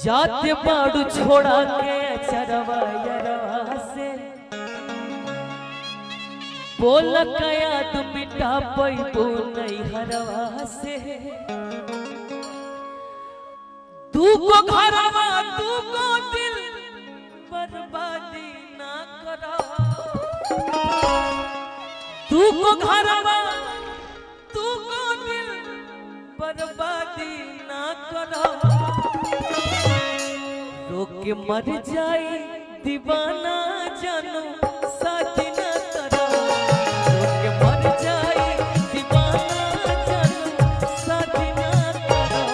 जाते बाड़ू छोड़ा के चरवा यरवा से बोल कया तू मिटा पैबो नहीं हरवा से तू को घरवा तू को दिल बर्बादी ना करा तू को घरवा तू को दिल बर्बादी ना करा रोक मर जाए दीवाना जानू साथी न करा रोक मर जाए दीवाना जानू साथी न करा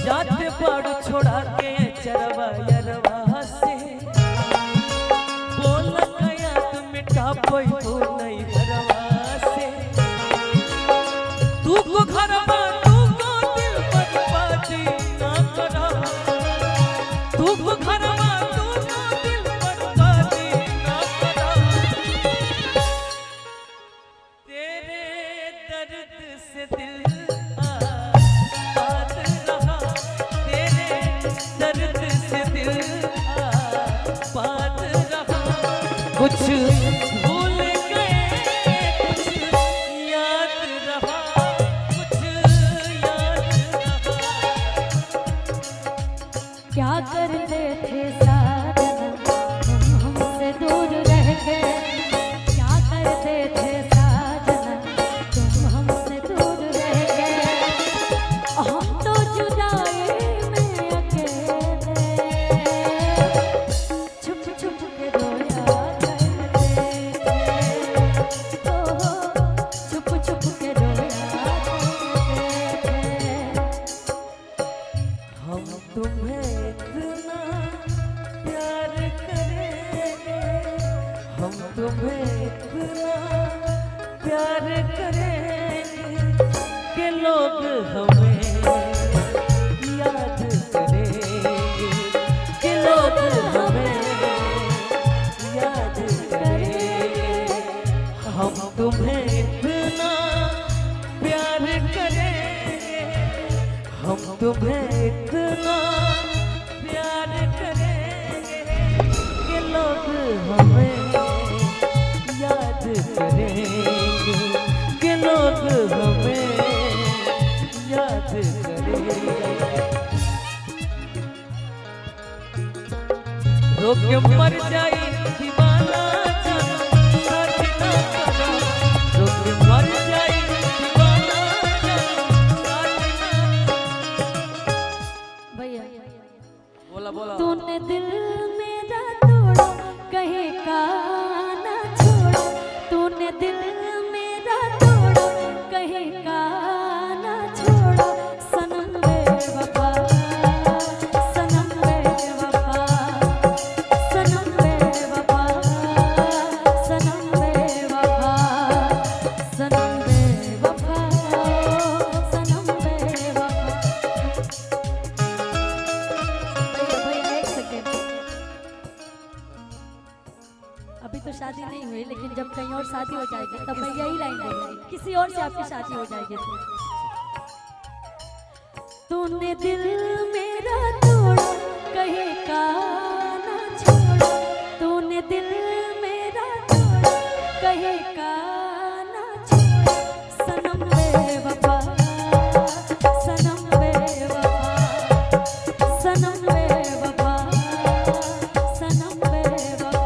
जाते बाड़ू छोड़ा के चरवा यरवा से बोल गया तू मिटा पैबो नहीं हरवा से तू को घरवा तू को दिल बर्बादी ना करा तू को घरवा तू को दिल बर्बादी ना करा तेरे दर्द से दिल आबाद रहा तेरे दर्द से दिल आबाद रहा कुछ भूल गए कुछ याद रहा कुछ याद रहा क्या करते थे साजना तुम हमसे दूर रह गए क्या करते थे साजना तुम हमसे दूर रह गए हम तो जुदाई में अकेले छुप छुप के रोया करते थे छुप छुप के रोया करते थे हम तुम्हें इतना प्यार करेंगे हम तुम्हें इतना प्यार करेंगे कि लोग हमें याद करेंगे कि लोग हमें याद करेंगे हम तुम्हें इतना प्यार करेंगे हम तुम्हें इतना प्यार करेंगे कि लोग हमें याद करेंगे कि लोग हमें याद करेंगे रोक के मर जाए दीवाना जानू साथी ना करा रोक के मर जाए दीवाना जानू साथी ना भैया बोला बोला तूने दिल मेरा तोड़ा कहे का ना छोड़ा तूने दिल मेरा तोड़ा कहे का ना छोड़ा सनम बेवफा सनम बेवफा सनम बेवफा सनम बेवफा सनम बेवफा सनम बेवफा भैया एक सेकेंड अभी तो शादी नहीं हुई लेकिन जब कहीं और शादी हो जाएगी तब मैं यही लाइन देंगे किसी और से आपकी शादी हो जाएगी तूने दिल मेरा तोड़ा कहे का ना छोड़ा तूने दिल मेरा तोड़ा कहे का ना छोड़ा सनम बेवफा सनम बेवफा सनम बेवफा सनम बेवफा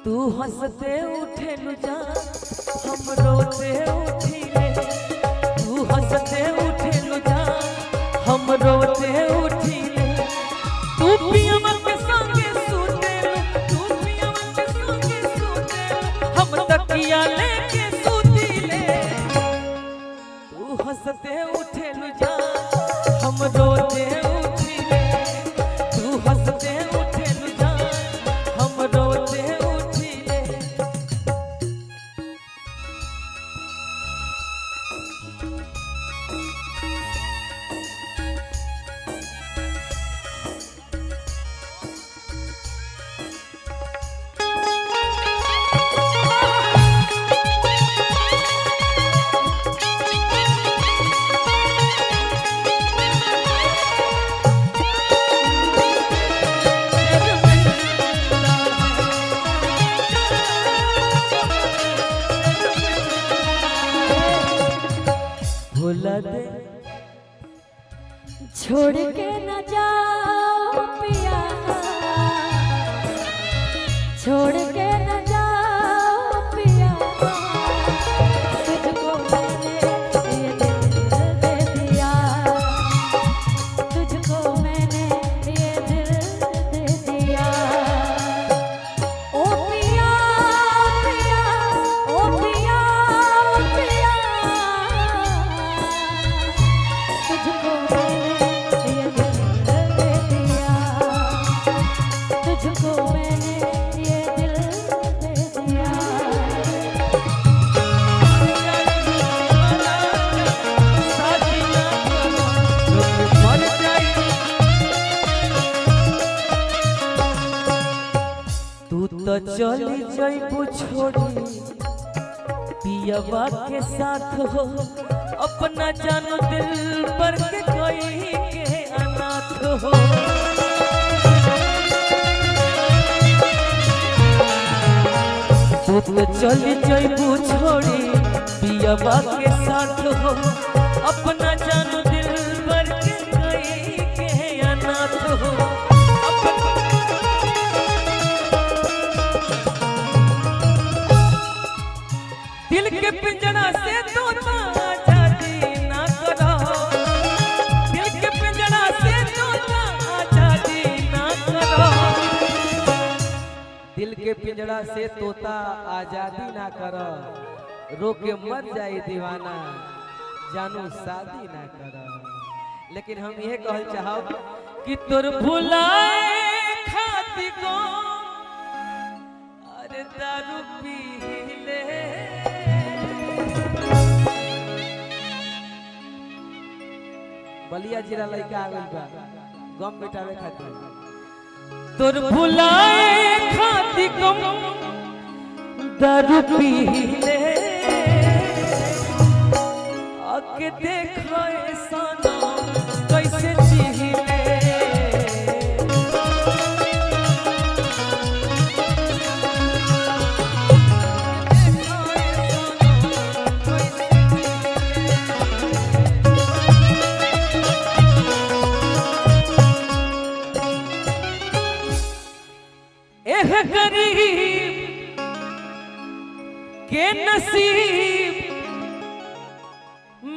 तू हंसते उठे नु जा हम रोते उठिले तू हंसते उठे नु जा हम रोते उठिले तू पियवा के संगे सूते तू पियवा के संगे सूते हम तकिया लेके सूतीले तू हंसते उठे नु जा हम रोते उठिले तू हंसते उठे नु जा हम रोते उठिले छोड़ के न जाओ पिया, छोड़ के न जाओ पिया, तुझको मैंने ये दिल दे दिया, तुझको मैंने ये दिल दे दिया। ओ पिया पिया, ओ पिया पिया, तुझको मैंने ये दिल दे दिया, तुझको मैंने ये दिल दे दिया। तू तो चली जाइबू छोड़ी पियवा के साथ हो, अपना जानो दिल पर के कोई के अनाथ हो। तू तो चली जाइबू छोड़ी पियवा के साथ हो, अपना जानो दिल पर के कोई के अनाथ हो। दिल के पिंजरा से तोता आजादी ना करो, दिल के पिंजरा से तोता आजादी ना करो। दिल के पिंजरा से तोता आजादी ना करो, रो के मर जाए दीवाना जानू शादी ना करो। लेकिन हम ये कहल चाहब कि तोर भुलाए खाती को अरे दारू पी ले, बलिया जिला लइका आ गइल बा गम मिटावे खातिर। तोर भुलाए खातिर गम दारू पी ले, आके देखो ऐसा कैसे जी ले। गरीब के नसीब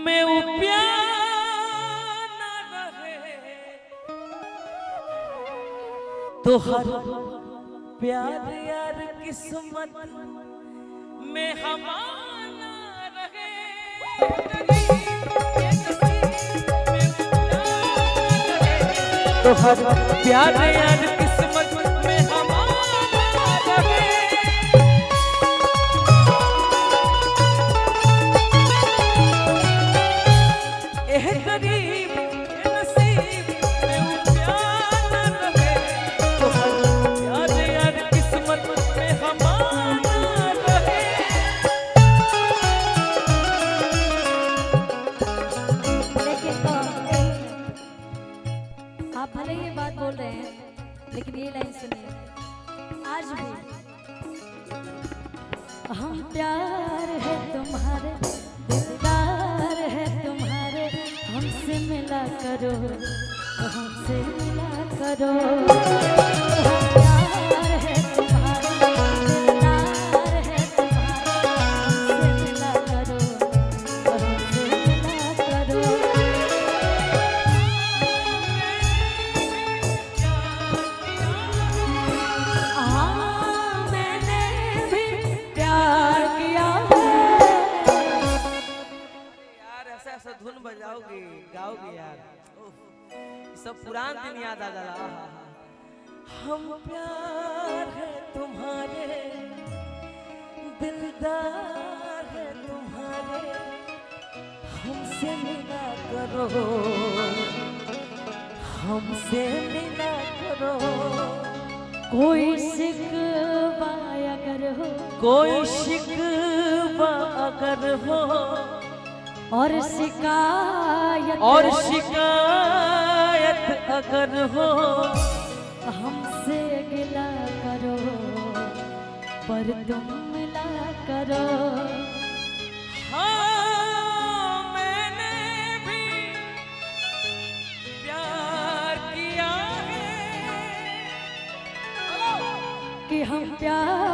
में वो प्यार न रहे, तो हर प्यार यार किस्मत में हमारा रहे। तो हर प्यार यार किस्मत में हमारा रहे। एह गरीब के नसीब में वो प्यार न रहे, तो हर प्यार यार किस्मत में हमारा रहे। लेकिन आप भले ये बात बोल रहे हैं, लेकिन ये लाइन सुनिए, आज भी हम प्यार है तुम्हारे, दिलदार है तुम्हारे, हमसे मिला करो, हमसे मिला करो। हम प्यार है तुम्हारे, दिलदार है तुम्हारे, हमसे मिला करो, हमसे मिला करो। धुन बजाओगे गाओगे यार, सब पुरान दिन याद आ जाला। हम प्यार है तुम्हारे, दिलदार है तुम्हारे, हमसे मिला करो, हमसे मिला करो। कोई शिकवा अगर हो, कोई शिकवा अगर हो, और शिकायत अगर हो, हमसे गिला करो, पर तुम मिला करो। हाँ मैंने भी प्यार हम प्यार